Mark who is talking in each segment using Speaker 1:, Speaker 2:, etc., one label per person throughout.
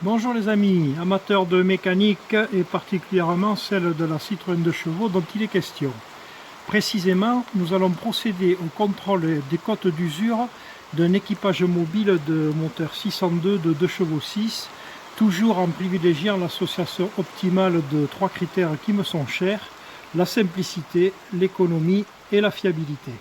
Speaker 1: Bonjour les amis, amateurs de mécanique et particulièrement celle de la Citroën 2 chevaux dont il est question. Précisément, nous allons procéder au contrôle des cotes d'usure d'un équipage mobile de moteur 602 de 2 chevaux 6, toujours en privilégiant l'association optimale de 3 critères qui me sont chers, la simplicité, l'économie et la fiabilité.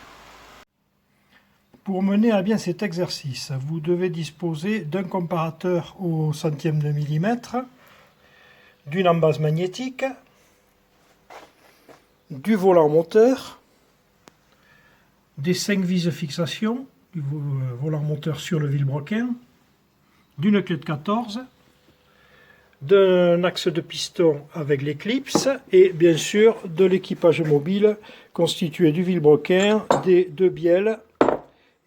Speaker 1: Pour mener à bien cet exercice, vous devez disposer d'un comparateur au centième de millimètre, d'une embase magnétique, du volant moteur, des 5 vis de fixation du volant moteur sur le vilebrequin, d'une clé de 14, d'un axe de piston avec l'éclipse et bien sûr de l'équipage mobile constitué du vilebrequin, des 2 bielles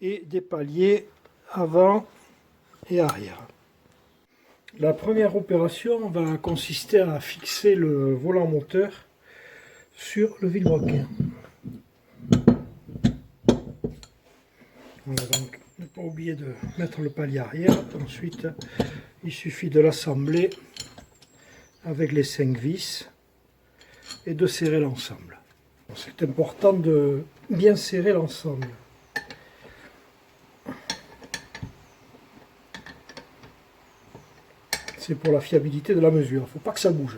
Speaker 1: et des paliers avant et arrière. La première opération va consister à fixer le volant moteur sur le vilebrequin. Voilà, donc ne pas oublier de mettre le palier arrière. Ensuite, il suffit de l'assembler avec les 5 vis et de serrer l'ensemble. C'est important de bien serrer l'ensemble. C'est pour la fiabilité de la mesure, il ne faut pas que ça bouge.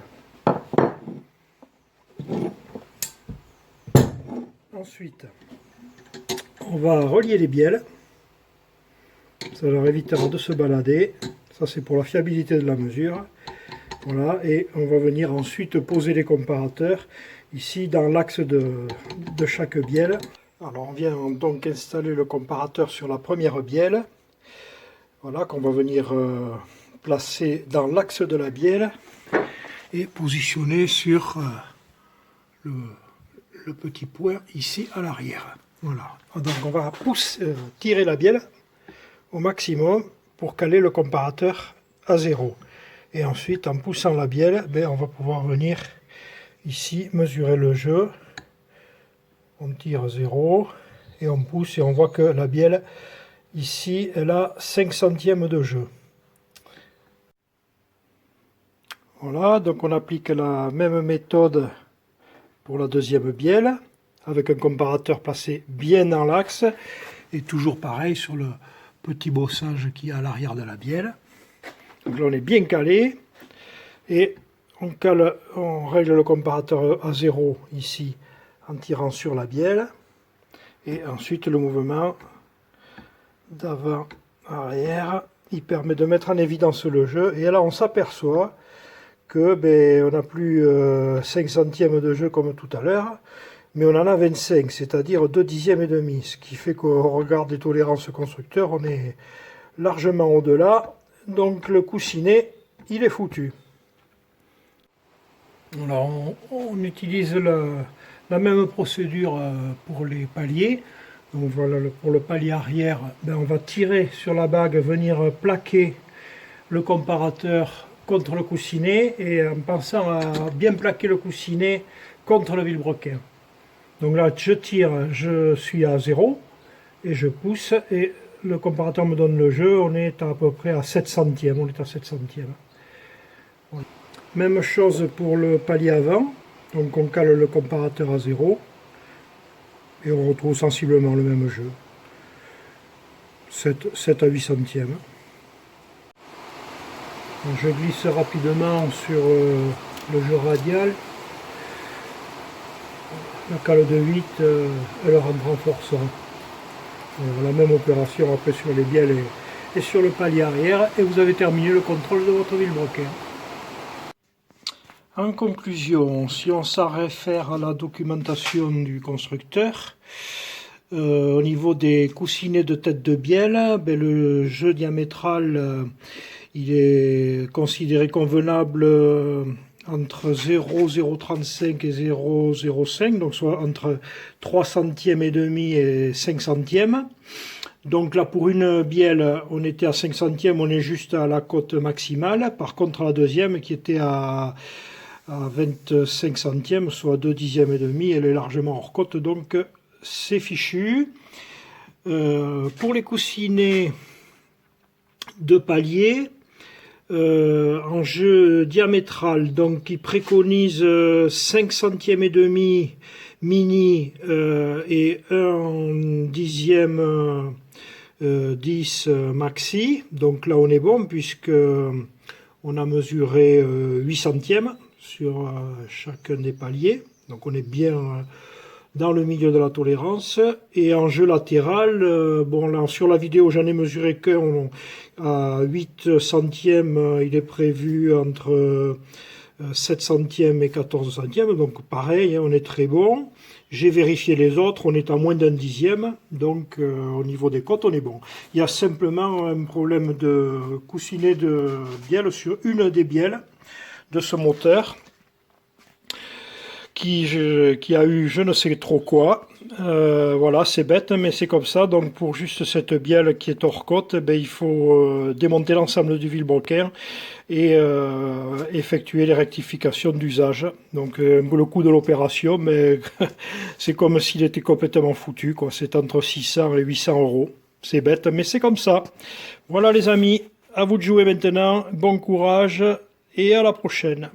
Speaker 1: Ensuite, on va relier les bielles, ça leur évitera de se balader, ça c'est pour la fiabilité de la mesure. Voilà, et on va venir ensuite poser les comparateurs ici dans l'axe de chaque bielle. Alors on vient donc installer le comparateur sur la première bielle, voilà, qu'on va venir placer dans l'axe de la bielle et positionner sur le petit point ici à l'arrière. Voilà. Donc on va tirer la bielle au maximum pour caler le comparateur à 0. Et ensuite, en poussant la bielle, on va pouvoir venir ici mesurer le jeu. On tire 0 et on pousse et on voit que la bielle ici, elle a 5 centièmes de jeu. Voilà, donc on applique la même méthode pour la deuxième bielle, avec un comparateur placé bien dans l'axe, et toujours pareil sur le petit bossage qui est à l'arrière de la bielle. Donc là on est bien calé, et on règle le comparateur à 0 ici, en tirant sur la bielle, et ensuite le mouvement d'avant arrière, il permet de mettre en évidence le jeu, et là on s'aperçoit que on n'a plus 5 centièmes de jeu comme tout à l'heure, mais on en a 25, c'est-à-dire 2 dixièmes et demi, ce qui fait qu'au regard des tolérances constructeurs, on est largement au-delà, donc le coussinet, il est foutu. Alors, on utilise la même procédure pour les paliers. Donc voilà, pour le palier arrière, on va tirer sur la bague, venir plaquer le comparateur contre le coussinet, et en pensant à bien plaquer le coussinet contre le vilebrequin. Donc là, je tire, je suis à 0, et je pousse, et le comparateur me donne le jeu, on est à peu près à 7 centièmes, on est à 7 centièmes. Voilà. Même chose pour le palier avant, donc on cale le comparateur à 0, et on retrouve sensiblement le même jeu, 7 à 8 centièmes. Donc je glisse rapidement sur le jeu radial. La cale de 8, elle rentre en forçant. La même opération après sur les bielles et sur le palier arrière, et vous avez terminé le contrôle de votre vilebrequin. En conclusion, si on s'en réfère à la documentation du constructeur, au niveau des coussinets de tête de bielle, le jeu diamétral il est considéré convenable entre 0,035 et 0,05, donc soit entre 3 centièmes et demi et 5 centièmes. Donc là, pour une bielle, on était à 5 centièmes, on est juste à la cote maximale. Par contre, la deuxième, qui était à 25 centièmes, soit 2 dixièmes et demi, elle est largement hors cote, donc c'est fichu. Pour les coussinets de palier, en jeu diamétral, donc qui préconise 5 centièmes et demi mini et 1 dixième 10 maxi. Donc là on est bon puisque on a mesuré 8 centièmes sur chacun des paliers. Donc on est bien dans le milieu de la tolérance. Et en jeu latéral, bon là sur la vidéo j'en ai mesuré qu'un à 8 centièmes, il est prévu entre 7 centièmes et 14 centièmes, donc pareil, on est très bon. J'ai vérifié les autres, on est à moins d'un dixième, donc au niveau des cotes, on est bon. Il y a simplement un problème de coussinet de bielle sur une des bielles de ce moteur, qui a eu je ne sais trop quoi. Voilà, c'est bête, mais c'est comme ça. Donc pour juste cette bielle qui est hors cote, ben, il faut démonter l'ensemble du vilebrequin et effectuer les rectifications d'usage. Donc le coût de l'opération, mais c'est comme s'il était complètement foutu, quoi. C'est entre 600 et 800 euros. C'est bête, mais c'est comme ça. Voilà les amis, à vous de jouer maintenant. Bon courage et à la prochaine.